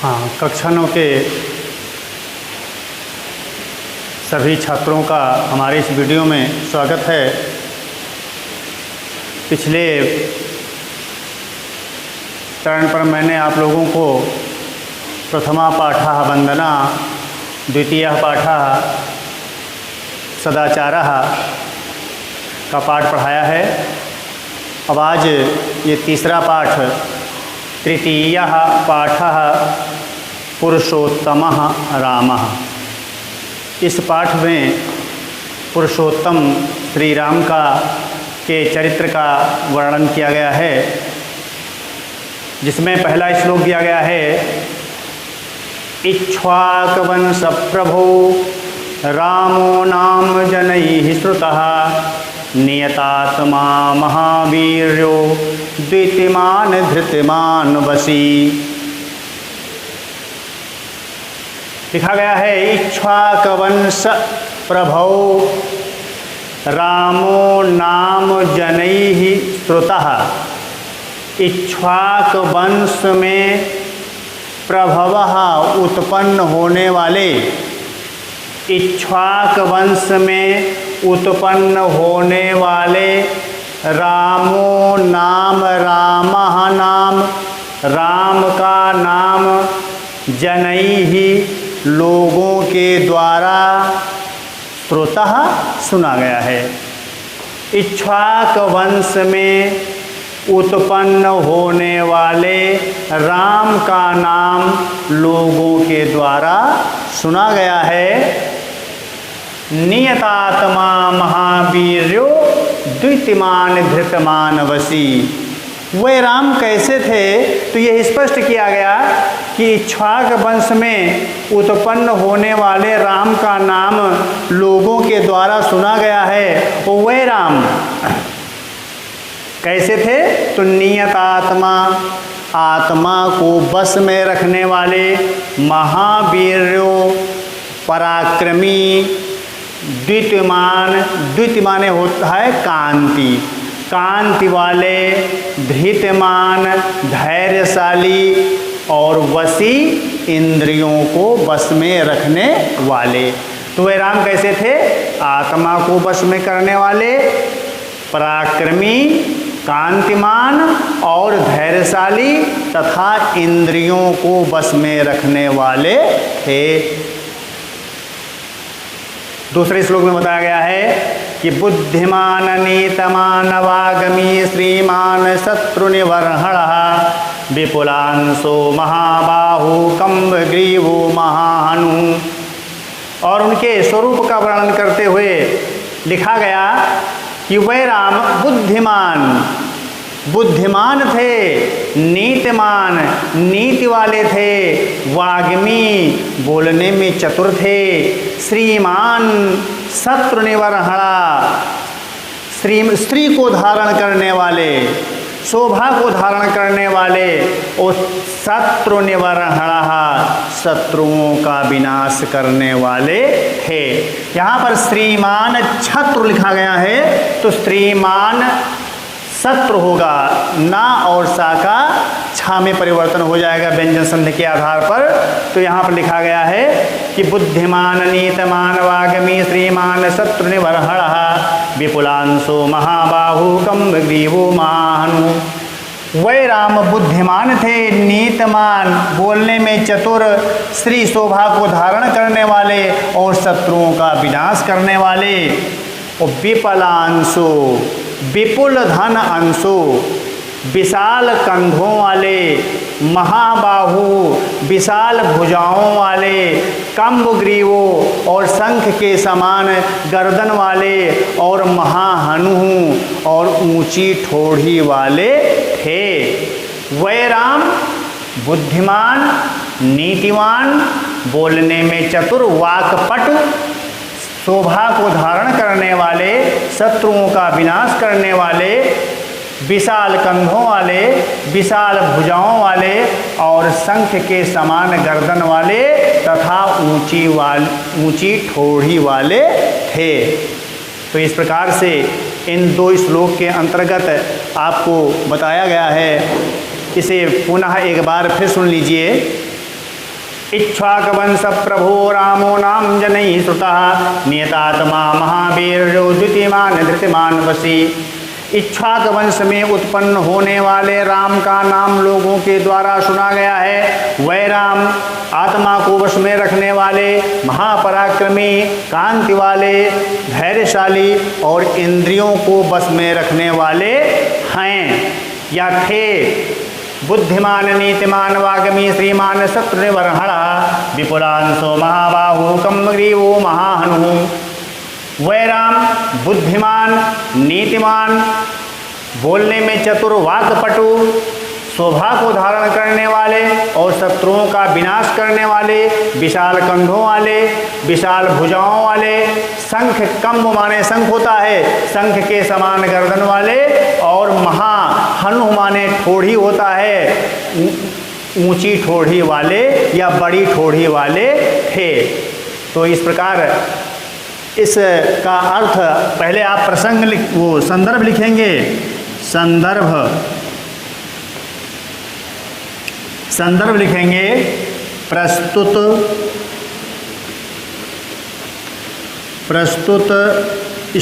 हाँ, कक्षा 9 के सभी छात्रों का हमारे इस वीडियो में स्वागत है। पिछले चरण पर मैंने आप लोगों को प्रथमा पाठः वंदना, द्वितीयः पाठः सदाचारः का पाठ पढ़ाया है। अब आज ये तीसरा पाठ, तृतीयः पाठः पुरुषोत्तमः रामः। इस पाठ में पुरुषोत्तम श्री राम के चरित्र का वर्णन किया गया है, जिसमें पहला श्लोक दिया गया है, इक्ष्वाकवंश प्रभो रामो नाम जनैः श्रुतः नियतात्मा महावीर्यो द्वितीमान धृतिमान वशी। लिखा गया है, इक्ष्वाकवंश प्रभो रामो नाम जनैः श्रुतः। इक्ष्वाक वंश में प्रभवः उत्पन्न होने वाले, इक्ष्वाक वंश में उत्पन्न होने वाले रामो नाम, रामः नाम, राम का नाम, जनैः लोगों के द्वारा, श्रुतः सुना गया है। इक्ष्वाक वंश में उत्पन्न होने वाले राम का नाम लोगों के द्वारा सुना गया है। नियतात्मा महावीर्यो द्वितीमान धृतमान वशी। वे राम कैसे थे, तो यह स्पष्ट किया गया कि इक्ष्वाक वंश में उत्पन्न होने वाले राम का नाम लोगों के द्वारा सुना गया है। वे राम कैसे थे, तो नियतात्मा, आत्मा को बस में रखने वाले, महावीर्यो पराक्रमी, द्वितीमान, द्वितीमाने होता है कांति, कांति वाले, धृतमान धैर्यशाली, और वशी इंद्रियों को बस में रखने वाले। तो वे राम कैसे थे, आत्मा को बस में करने वाले, पराक्रमी, कांतिमान और धैर्यशाली तथा इंद्रियों को बस में रखने वाले थे। दूसरे श्लोक में बताया गया है कि बुद्धिमान नीतमान वागमी श्रीमान शत्रुनिवर्हणः विपुलांशो महाबाहु कम्बग्रीवो महाहनु। और उनके स्वरूप का वर्णन करते हुए लिखा गया कि वे राम बुद्धिमान थे, नीतिमान, नीति वाले थे, वाग्मी, बोलने में चतुर थे, श्रीमान, शत्रुनिवर्हणः, स्त्री को धारण करने वाले, शोभा को धारण करने वाले, और शत्रुनिवर्हणः, शत्रुओं का विनाश करने वाले थे। यहाँ पर श्रीमान छत्र लिखा गया है, तो श्रीमान शत्रु होगा, ना और सा का छा में परिवर्तन हो जाएगा व्यंजन संधि के आधार पर। तो यहाँ पर लिखा गया है कि बुद्धिमान नीतमान वाग्मी श्रीमान शत्रुनिवर्हणः विपुलांशो महाबाहु कम्बग्रीवो महाहनु। वे राम बुद्धिमान थे, नीतमान, बोलने में चतुर, स्त्री शोभा को धारण करने वाले और शत्रुओं का विनाश करने वाले, और विपुलांशो, विपुल धन अंशो, विशाल कंधों वाले, महाबाहु, विशाल भुजाओं वाले, कम्बग्रीवो, और शंख के समान गर्दन वाले, और महाहनु, और ऊंची ठोड़ी वाले थे। वे राम बुद्धिमान, नीतिवान, बोलने में चतुर, वाक्पटु, शोभा को धारण करने वाले, शत्रुओं का विनाश करने वाले, विशाल कंधों वाले, विशाल भुजाओं वाले, और शंख के समान गर्दन वाले तथा ऊंची ठोड़ी वाले थे। तो इस प्रकार से इन दो श्लोक के अंतर्गत आपको बताया गया है। इसे पुनः एक बार फिर सुन लीजिए। इक्ष्वाकवंश प्रभो रामो नाम जनैः श्रुतः नियतात्मा महावीरो द्युतिमान धृतिमान वशी। इक्ष्वाक वंश में उत्पन्न होने वाले राम का नाम लोगों के द्वारा सुना गया है। वह राम आत्मा को वश में रखने वाले, महापराक्रमी, कांति वाले, धैर्यशाली और इंद्रियों को बस में रखने वाले हैं या थे। बुद्धिमान नीतिमान वाग्मी श्रीमान शत्रुनिबर्हणः विपुलांशो महाबाहु कम्बग्रीवो महाहनु। वह राम बुद्धिमान, नीतिमान, बोलने में चतुर, वाक्पटु, शोभा को धारण करने वाले और शत्रुओं का विनाश करने वाले, विशाल कंधों वाले, विशाल भुजाओं वाले, शंख, कम्ब माने शंख होता है, शंख के समान गर्दन वाले, और महाहनु माने ठोड़ी होता है, ऊंची ठोड़ी वाले या बड़ी ठोड़ी वाले थे। तो इस प्रकार इसका अर्थ, पहले आप प्रसंग वो संदर्भ लिखेंगे। संदर्भ लिखेंगे। प्रस्तुत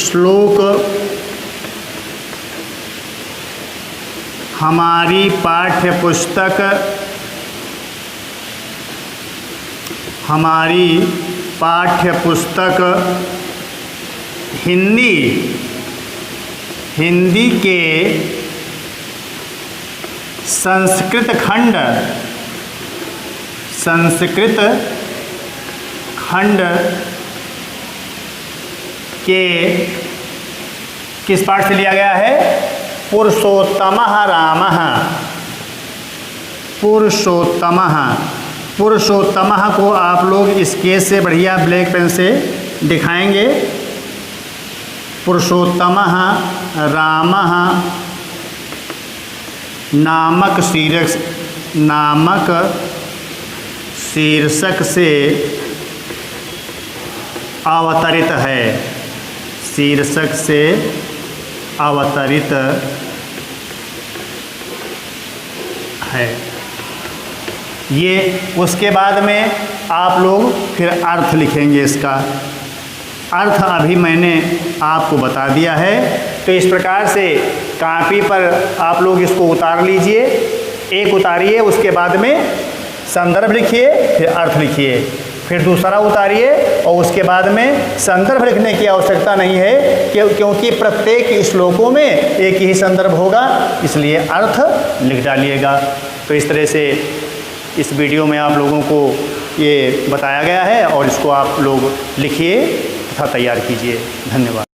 श्लोक हमारी पाठ्य पुस्तक हिंदी के संस्कृत खंड के किस पाठ से लिया गया है? पुरुषोत्तमः रामः। पुरुषोत्तमः को आप लोग इस केस से बढ़िया ब्लैक पेन से दिखाएंगे। पुरुषोत्तमः रामः नामक शीर्षक से अवतरित है। शीर्षक से अवतरित है। ये उसके बाद में आप लोग फिर अर्थ लिखेंगे। इसका अर्थ अभी मैंने आपको बता दिया है। तो इस प्रकार से कॉपी पर आप लोग इसको उतार लीजिए। एक उतारिए, उसके बाद में संदर्भ लिखिए, फिर अर्थ लिखिए, फिर दूसरा उतारिए और उसके बाद में संदर्भ लिखने की आवश्यकता नहीं है क्योंकि प्रत्येक श्लोकों में एक ही संदर्भ होगा, इसलिए अर्थ लिख डालिएगा। तो इस तरह से इस वीडियो में आप लोगों को ये बताया गया है और इसको आप लोग लिखिए तथा तैयार कीजिए। धन्यवाद।